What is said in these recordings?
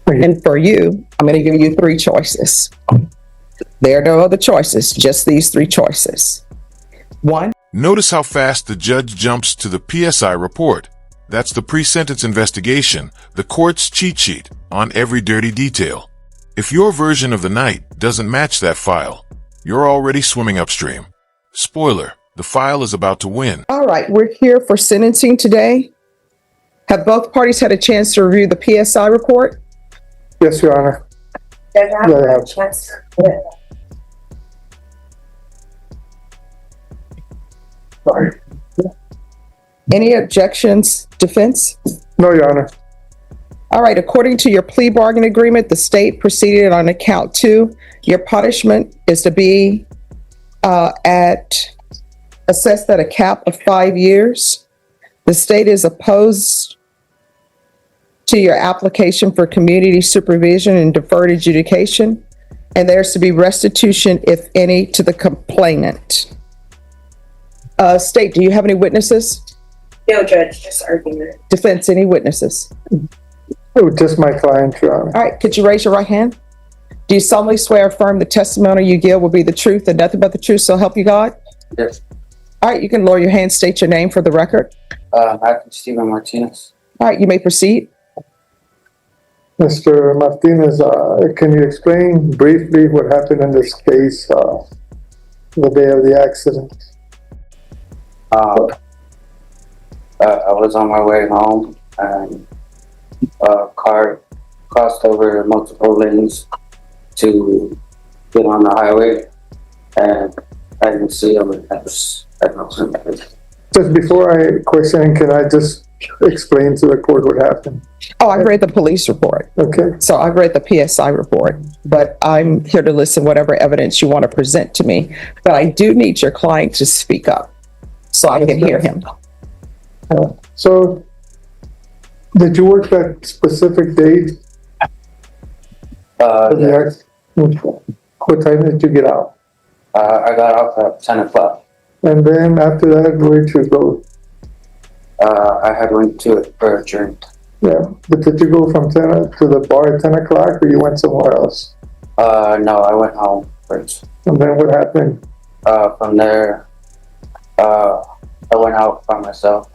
And for you, I'm going to give you three choices. There are no other choices, just these three choices. One. Notice how fast the judge jumps to the PSI report. That's the pre-sentence investigation, the court's cheat sheet on every dirty detail. If your version of the night doesn't match that file, you're already swimming upstream. Spoiler, the file is about to win. All right, we're here for sentencing today. Have both parties had a chance to review the PSI report? Yes, Your Honor. Sorry. Any objections, defense? No, Your Honor. All right, according to your plea bargain agreement, the state proceeded on count 2. Your punishment is to be assessed at a cap of 5 years. The state is opposed to your application for community supervision and deferred adjudication, and there's to be restitution, if any, to the complainant. State, do you have any witnesses? No, Judge, just argument. Defense, any witnesses? Oh, just my client, Your Honor. All right, could you raise your right hand? Do you solemnly swear or affirm the testimony you give will be the truth and nothing but the truth, so help you God? Yes. All right, you can lower your hand, state your name for the record. Matthew Steven Martinez. All right, you may proceed. Mr. Martinez, can you explain briefly what happened in this case the day of the accident? I was on my way home and a car crossed over multiple lanes to get on the highway, and I didn't see him. Just before I question, can I just explain to the court what happened? Oh, I've read the police report. Okay. So I've read the PSI report, but I'm here to listen whatever evidence you want to present to me. But I do need your client to speak up so I can hear him. So, did you work that specific day? Yes. What time did you get out? I got off at 10 o'clock. And then after that, where'd you go? I had went to it for a drink. Yeah, but did you go from 10 to the bar at 10 o'clock, or you went somewhere else? No, I went home first. And then what happened? From there, I went out by myself.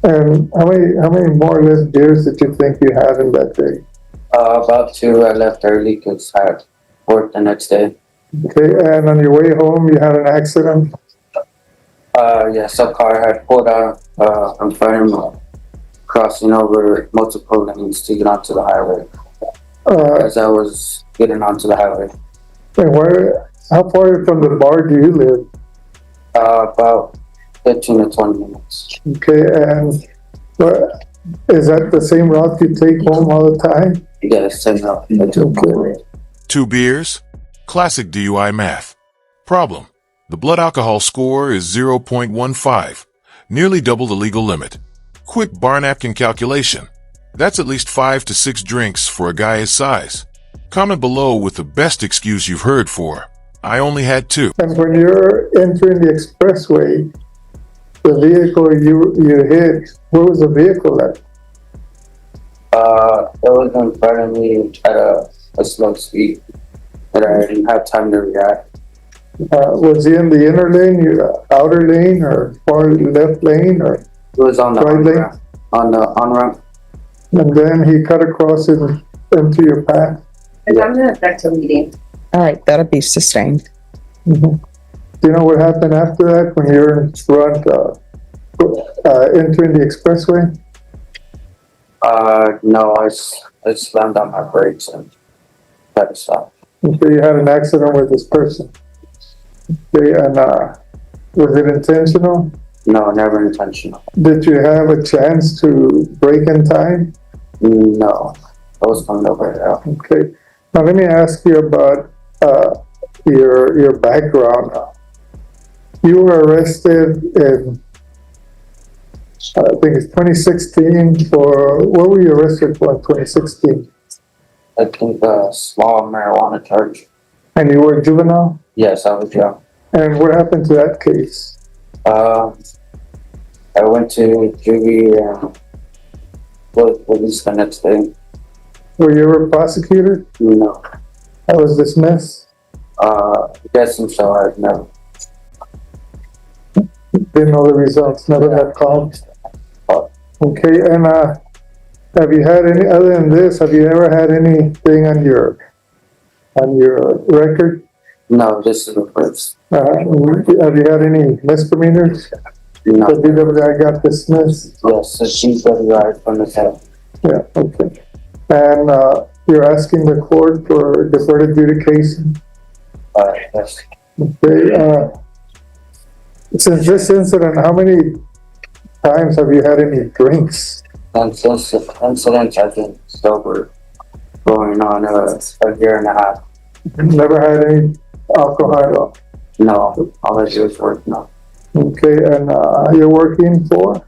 And how many more or less beers did you think you had in that day? About 2. I left early because I had work the next day. Okay, and on your way home, you had an accident? Yes, a car had pulled out in front of me, crossing over multiple lanes to get onto the highway. As I was getting onto the highway. And how far from the bar do you live? About 15 to 20 minutes. Okay, and is that the same route you take home all the time? Yes, same route. Okay. 2 beers? Classic DUI math. Problem: the blood alcohol score is 0.15, nearly double the legal limit. Quick bar napkin calculation. That's at least 5 to 6 drinks for a guy his size. Comment below with the best excuse you've heard for "I only had 2." And when you're entering the expressway, the vehicle you hit, where was the vehicle at? It was in front of me at a slow speed that I didn't have time to react. Was he in the inner lane, your outer lane, or far left lane, or It was on the right lane? on-ramp. On the on-ramp. And then he cut across into your path? And I'm gonna back to leading. All right, that'll be sustained. Mm-hmm. Do you know what happened after that when you're in front, entering the expressway? No, I slammed on my brakes and tried to stop. Okay, you had an accident with this person. Okay, and was it intentional? No, never intentional. Did you have a chance to brake in time? No, I was coming over there. Okay. Now let me ask you about your background. You were arrested in, I think it's 2016 for, what were you arrested for in 2016? I think a small marijuana charge. And you were a juvenile? Yes, I was young. And what happened to that case? I went to juvie and released the next day. Were you ever prosecuted? No. I was dismissed. Guessing so, I've never. Didn't know the results, never got called. Okay, and, have you had any, other than this, have you ever had anything on your record? No, this is the first. Have you had any misdemeanors? No. The DWI got dismissed? Yes, so she's DUI from the head. Yeah, okay. And, you're asking the court for deferred adjudication? Yes. Okay, since this incident, how many times have you had any drinks? And since the incident, I've been sober going on a year and a half. Never had any alcohol at all? No, all I do is work now. Okay, and, you're working for?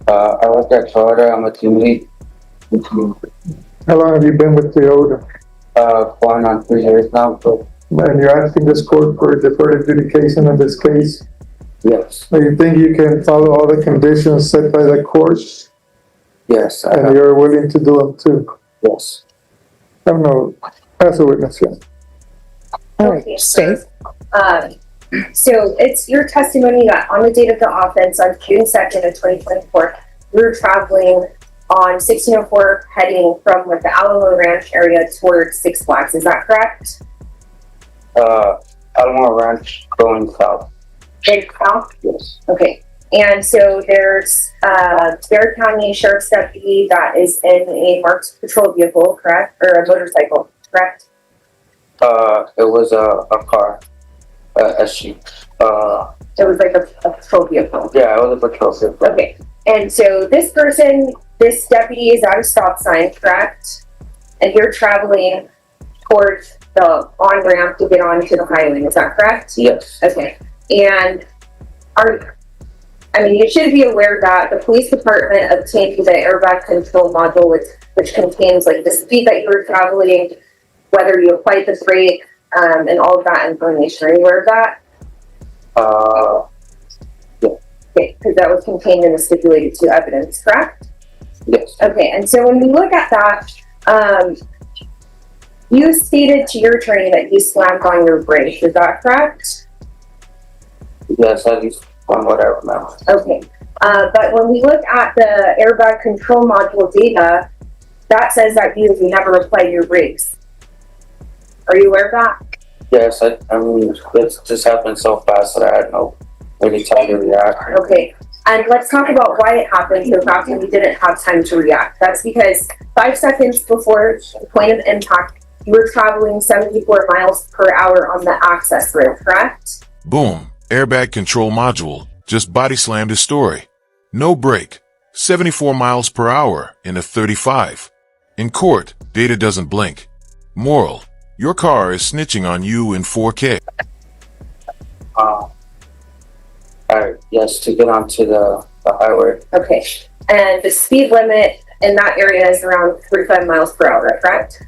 I work at Toyota. I'm a team lead. How long have you been with Toyota? Going on 3 years now, but And you're asking this court for deferred adjudication in this case? yes, Do you think you can follow all the conditions set by the court? yes, I And have, you're willing to do them too? yes. I don't know, as a witness, yeah. All right, Okay, Stace. So it's your testimony that on the date of the offense on June 2nd of 2024, you were traveling on 1604 heading from like the Alamo Ranch area towards Six Flags. Is that correct? Alamo Ranch going south. In south? Yes. Okay. And so there's Bear County Sheriff's deputy that is in a marked patrol vehicle, correct? Or a motorcycle, correct? It was a car, a Jeep. It was like a patrol vehicle. Yeah, it was a patrol vehicle. Okay. And so this person, this deputy is at a stop sign, correct? And you're traveling towards the on-ramp to get onto the highway, is that correct? Yes. Okay. And you should be aware that the police department obtained the airbag control module, which contains like the speed that you were traveling, whether you applied the brake, and all of that information. Are you aware of that? Okay, because that was contained in the stipulated to evidence, correct? Yes. Okay, and so when we look at that, you stated to your attorney that you slammed on your brake, is that correct? Yes, at least from what I remember. Okay, but when we look at the airbag control module data, that says that you never applied your brakes. Are you aware of that? Yes, I mean, it just happened so fast that I had no really time to react. Okay, and let's talk about why it happened so fast and you didn't have time to react. That's because 5 seconds before the point of impact, you were traveling 74 miles per hour on the access road, correct? Boom. Airbag control module just body slammed his story. No brake. 74 miles per hour in a 35. In court, data doesn't blink. Moral. Your car is snitching on you in 4K. Yes, to get onto the highway. Okay, and the speed limit in that area is around 35 miles per hour, correct?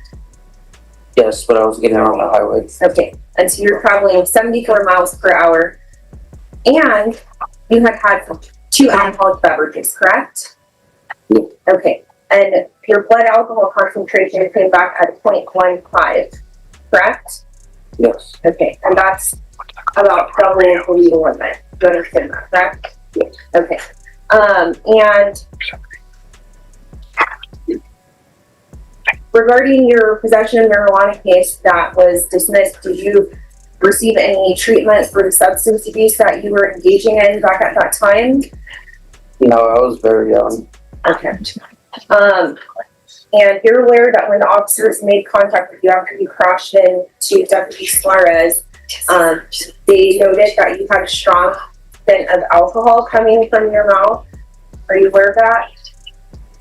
Yes, but I was getting on the highway. Okay, and so you're traveling 74 miles per hour, and you had 2 alcoholic beverages, correct? Yeah. Okay, and your blood alcohol concentration came back at 0.15, correct? Yes. Okay, and that's about doubling the legal limit. Do you understand that, correct? Yes. Okay, and regarding your possession of marijuana case that was dismissed, did you receive any treatment for the substance abuse that you were engaging in back at that time? No, I was very young. Okay. And you're aware that when the officers made contact with you after you crashed into Deputy Suarez, they noted that you had a strong scent of alcohol coming from your mouth. Are you aware of that?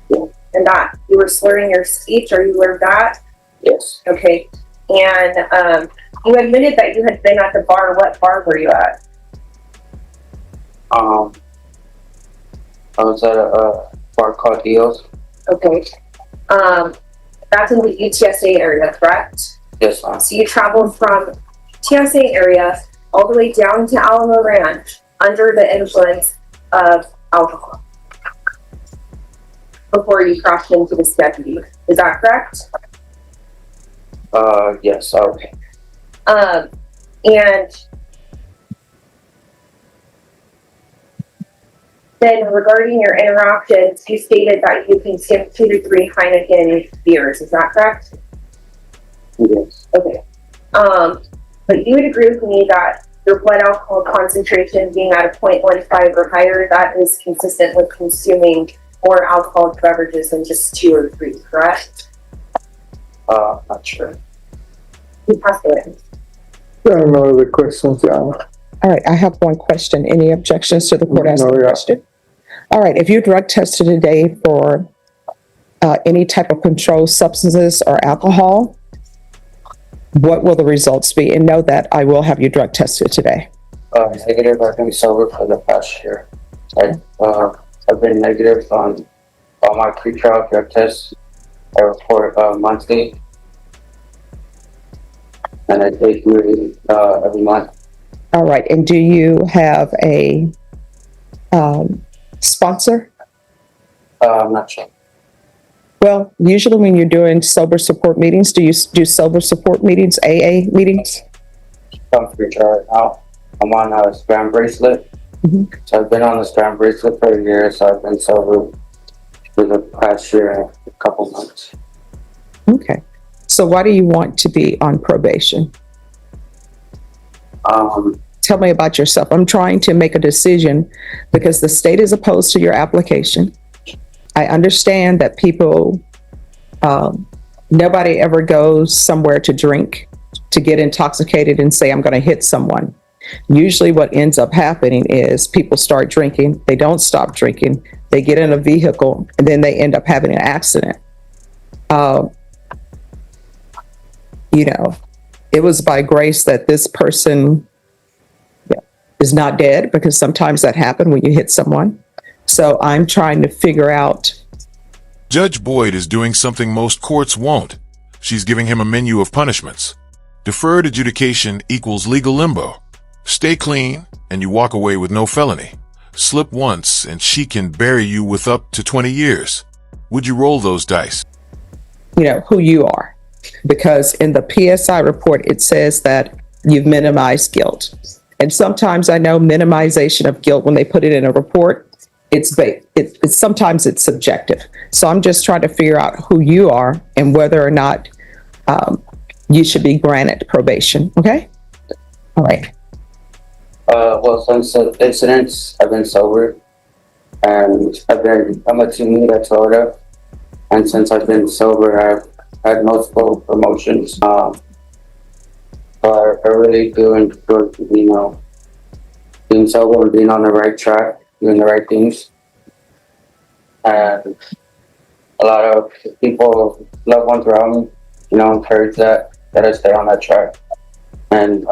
Yeah. And that you were slurring your speech. Are you aware of that? Yes. Okay. And you admitted that you had been at the bar. What bar were you at? I was at a bar called GRILLS. Okay. That's in the UTSA area, correct? Yes, ma'am. So you traveled from TSA area all the way down to Alamo Ranch under the influence of alcohol. before you crashed into this deputy. Is that correct? Yes, okay. And then regarding your interactions, you stated that you consumed 2 to 3 Heineken beers. Is that correct? Yes. Okay. But you would agree with me that your blood alcohol concentration being at a 0.15 or higher, that is consistent with consuming more alcoholic beverages than just 2 or 3, correct? Not sure. You pass the witness. There are no other questions, Your Honor. All right, I have one question. Any objections to the court asking No, the yeah. question? All right, if you drug tested today for any type of controlled substances or alcohol, what will the results be? And know that I will have you drug tested today. Negative. I've been sober for the past year. I've been negative on all my pre-trial drug tests. I report monthly, and I take urine every month. All right, and do you have a sponsor? I'm not sure. Well, usually when you're doing sober support meetings, do you do sober support meetings, AA meetings? I'm pre-trial right now. I'm on a scram bracelet. Mhm. So I've been on the scram bracelet for a year, so I've been sober for the past year and a couple months. Okay. So why do you want to be on probation? Tell me about yourself. I'm trying to make a decision because the state is opposed to your application. I understand that people, nobody ever goes somewhere to drink, to get intoxicated and say, I'm going to hit someone. Usually what ends up happening is people start drinking, they don't stop drinking, they get in a vehicle, and then they end up having an accident. You know, it was by grace that this person is not dead, because sometimes that happens when you hit someone. So I'm trying to figure out. Judge Boyd is doing something most courts won't. She's giving him a menu of punishments. Deferred adjudication equals legal limbo. Stay clean, and you walk away with no felony. Slip once, and she can bury you with up to 20 years. Would you roll those dice? You know, who you are. Because in the PSI report, it says that you've minimized guilt. And sometimes I know minimization of guilt, when they put it in a report, it's sometimes it's subjective. So I'm just trying to figure out who you are and whether or not you should be granted probation. Okay? All right. Well, since the incidents, I've been sober, and I'm a team lead at Toyota, and since I've been sober, I've had multiple promotions. But I really do enjoy, being sober and being on the right track, doing the right things. And a lot of people, loved ones around me, encourage that I stay on that track. And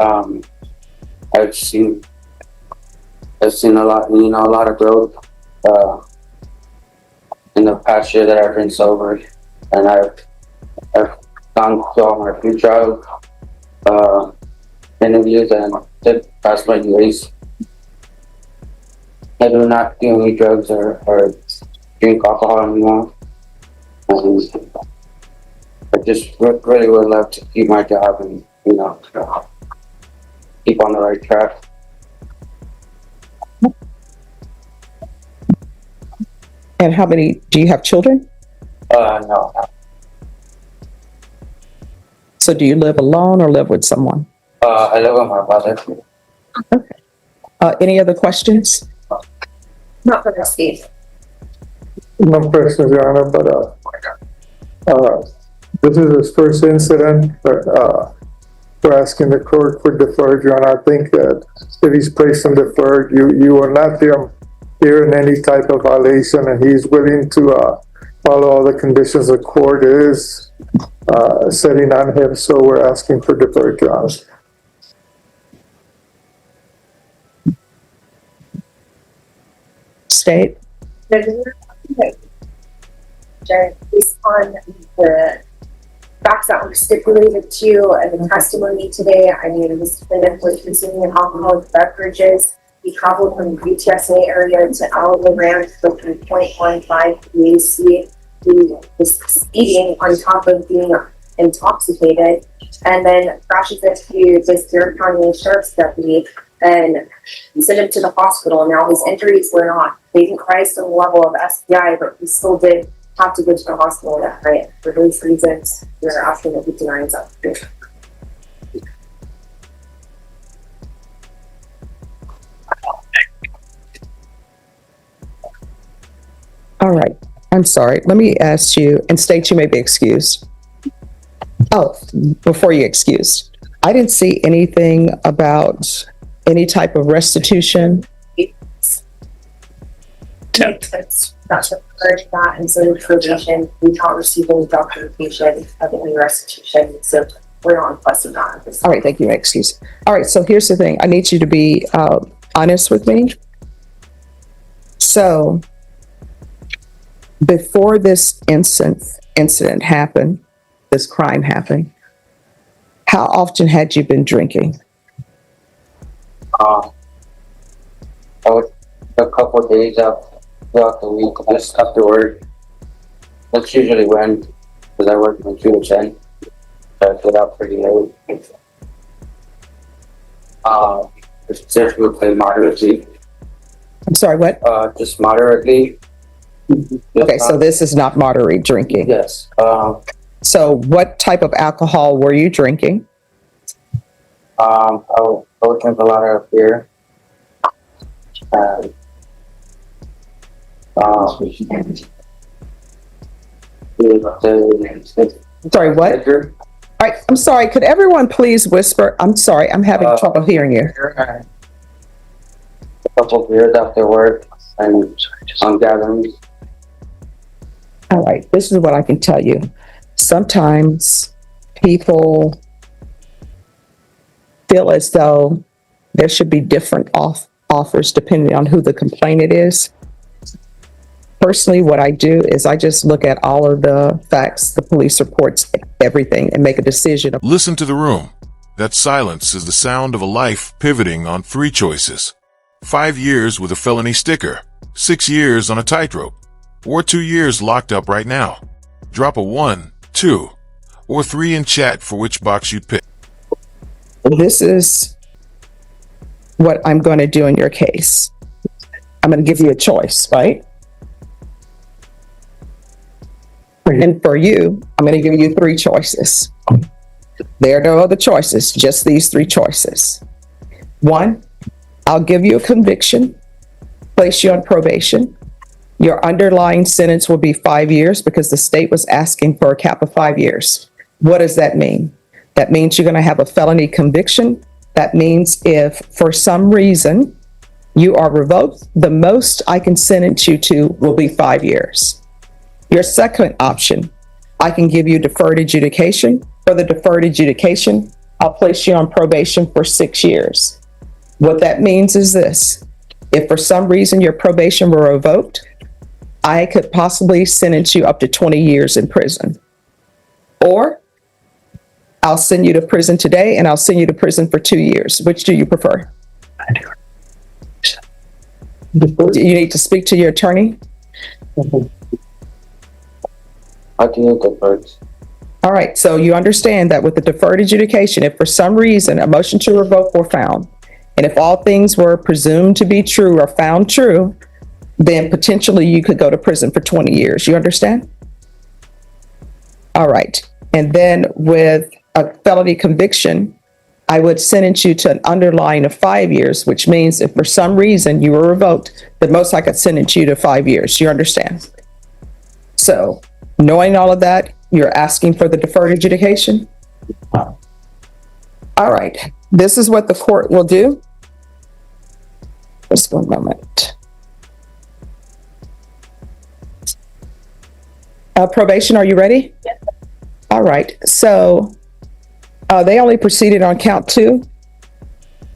I've seen a lot, a lot of growth in the past year that I've been sober, and I've gone through all my pre-trial interviews and did pass my UAs. I do not do any drugs or drink alcohol anymore. And I just really would love to keep my job and keep on the right track. And how many, do you have children? No. So do you live alone or live with someone? I live with my brother. Okay. Any other questions? Not for the state. No questions, Your Honor, but this is his first incident, but we're asking the court for deferred, Your Honor. I think that if he's placed on deferred, you will not hear in any type of violation, and he's willing to follow all the conditions the court is setting on him, so we're asking for deferred, Your Honor. State? Based on the facts that were stipulated to and the testimony today, I mean, this defendant was consuming alcoholic beverages. He traveled from the UTSA area to Alamo Ranch with 3.15 BAC. He was speeding on top of being intoxicated, and then crashes into this Garrett County Sheriff's deputy and sent him to the hospital. Now his injuries were not, they didn't rise to the level of STI, but he still did have to go to the hospital that night. For those reasons, we're asking that he denies up. All right. I'm sorry. Let me ask you, and state you may be excused. Oh, before you excused, I didn't see anything about any type of restitution. That's not to encourage that, and so the probation, we can't receive any documentation of any restitution, so we're not requesting that. All right, thank you. Excuse. All right, so here's the thing. I need you to be honest with me. So before this incident happened, this crime happened, how often had you been drinking? I would, a couple of days out throughout the week, just after work. That's usually when, because I work from 2 to 10. So I get out pretty late. It's typically moderately. I'm sorry, what? Just moderately. Okay, so this is not moderate drinking. Yes. So what type of alcohol were you drinking? I would drink a lot of beer. Sorry, what? All right, I'm sorry. Could everyone please whisper? I'm sorry, I'm having trouble hearing you. A couple of beers after work and on gatherings. All right, this is what I can tell you. Sometimes people feel as though there should be different offers depending on who the complainant is. Personally, what I do is I just look at all of the facts, the police reports, everything, and make a decision. Listen to the room. That silence is the sound of a life pivoting on 3 choices. 5 years with a felony sticker, 6 years on a tightrope, or 2 years locked up right now. Drop a 1, 2, or 3 in chat for which box you'd pick. This is what I'm going to do in your case. I'm going to give you a choice, right? And for you, I'm going to give you 3 choices. There are no other choices, just these 3 choices. 1, I'll give you a conviction, place you on probation. Your underlying sentence will be 5 years because the state was asking for a cap of 5 years. What does that mean? That means you're going to have a felony conviction. That means if for some reason you are revoked, the most I can sentence you to will be 5 years. Your second option, I can give you deferred adjudication. For the deferred adjudication, I'll place you on probation for 6 years. What that means is this: if for some reason your probation were revoked, I could possibly sentence you up to 20 years in prison. Or I'll send you to prison today and I'll send you to prison for 2 years. Which do you prefer? Do you need to speak to your attorney? I can do deferred. All right, so you understand that with the deferred adjudication, if for some reason a motion to revoke were found, and if all things were presumed to be true or found true, then potentially you could go to prison for 20 years. You understand? All right. And then with a felony conviction, I would sentence you to an underlying of 5 years, which means if for some reason you were revoked, the most I could sentence you to 5 years. You understand? So knowing all of that, you're asking for the deferred adjudication? All right. This is what the court will do. Just one moment. Probation, are you ready? Yes. All right. So they only proceeded on count 2.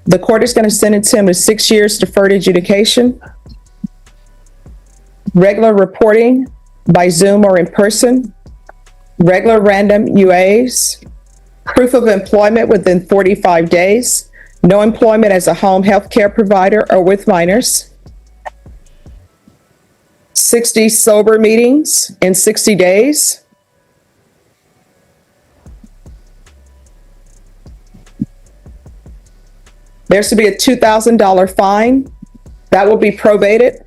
The court is going to sentence him to 6 years deferred adjudication, regular reporting by Zoom or in person, regular random UAs, proof of employment within 45 days, No employment as a home health care provider or with minors. 60 sober meetings in 60 days. There's to be a $2,000 fine. That will be probated.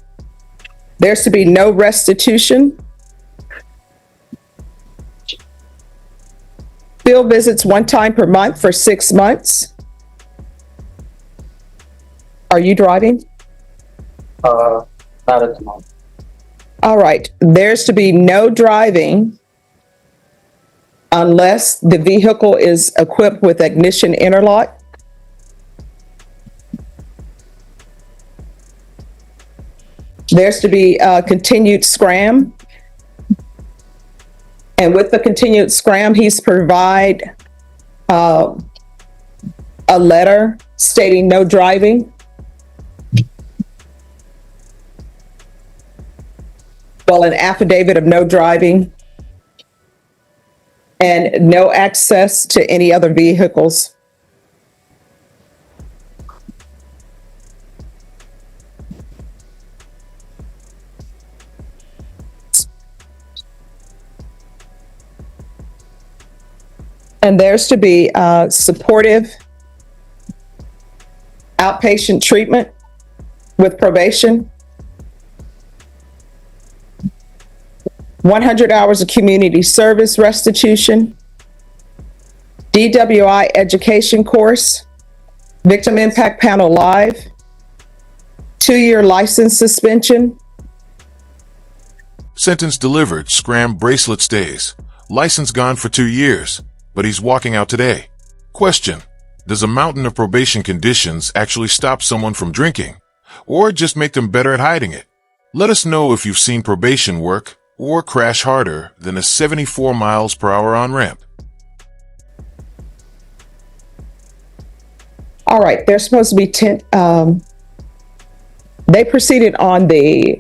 There's to be no restitution. Field visits 1 time per month for 6 months. Are you driving? Not at the moment. All right. There's to be no driving unless the vehicle is equipped with ignition interlock. There's to be continued scram. And with the continued scram, he's provide a letter stating no driving. Well, an affidavit of no driving and no access to any other vehicles. And there's to be supportive outpatient treatment with probation. 100 hours of community service restitution, DWI education course, Victim Impact Panel Live, 2-year license suspension. Sentence delivered, scram bracelet stays. License gone for 2 years, but he's walking out today. Question: does a mountain of probation conditions actually stop someone from drinking, or just make them better at hiding it? Let us know if you've seen probation work or crash harder than a 74 miles per hour on ramp. All right, they're supposed to be 10. They proceeded on the,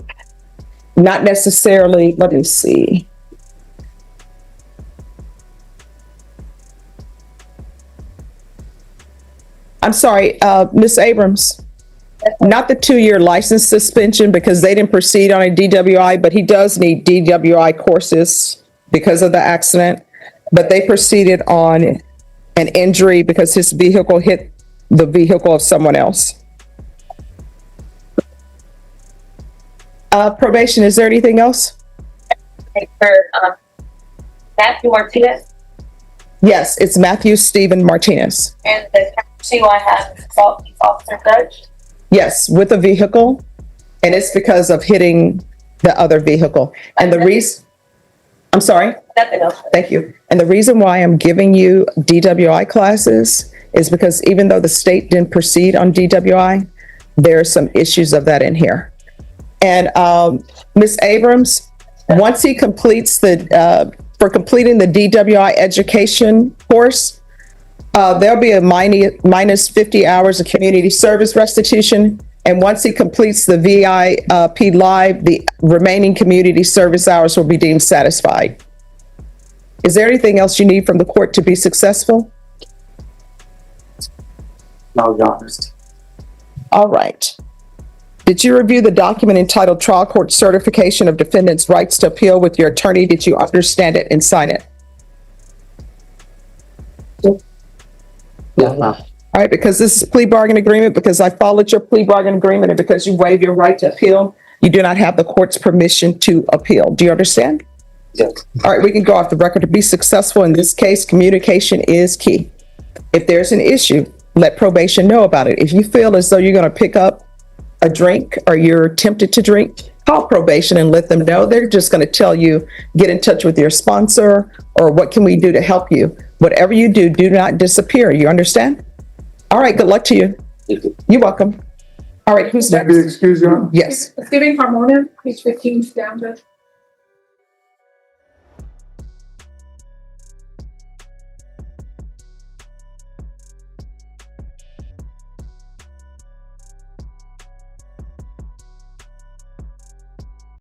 not necessarily, let me see. I'm sorry, Ms. Abrams. Not the 2-year license suspension because they didn't proceed on a DWI, but he does need DWI courses because of the accident. But they proceeded on an injury because his vehicle hit the vehicle of someone else. Probation, is there anything else? For Matthew Martinez, Yes, it's Matthew Stephen Martinez. and the CY has Officer Judge. Yes, with a vehicle, and it's because of hitting the other vehicle. And the reason, I'm sorry, Nothing else. thank you. And the reason why I'm giving you DWI classes is because even though the state didn't proceed on DWI, there are some issues of that in here. And Ms. Abrams, once he completes for completing the DWI education course, there'll be a minus 50 hours of community service restitution. And once he completes the VIP Live, the remaining community service hours will be deemed satisfied. Is there anything else you need from the court to be successful? No, Your Honors. All right. Did you review the document entitled Trial Court Certification of Defendant's Rights to Appeal with your attorney? Did you understand it and sign it? Yes, ma'am. All right, because this is a plea bargain agreement, because I followed your plea bargain agreement, and because you waive your right to appeal, you do not have the court's permission to appeal. Do you understand? Yes. All right, we can go off the record. To be successful in this case, communication is key. If there's an issue, let probation know about it. If you feel as though you're going to pick up a drink or you're tempted to drink, call probation and let them know. They're just going to tell you, get in touch with your sponsor, or what can we do to help you? Whatever you do, do not disappear. You understand? All right, good luck to you. You're welcome. All right, who's Can I be next? excused, Your Honor? Yes. Steven Carmona, page 15, down, Judge.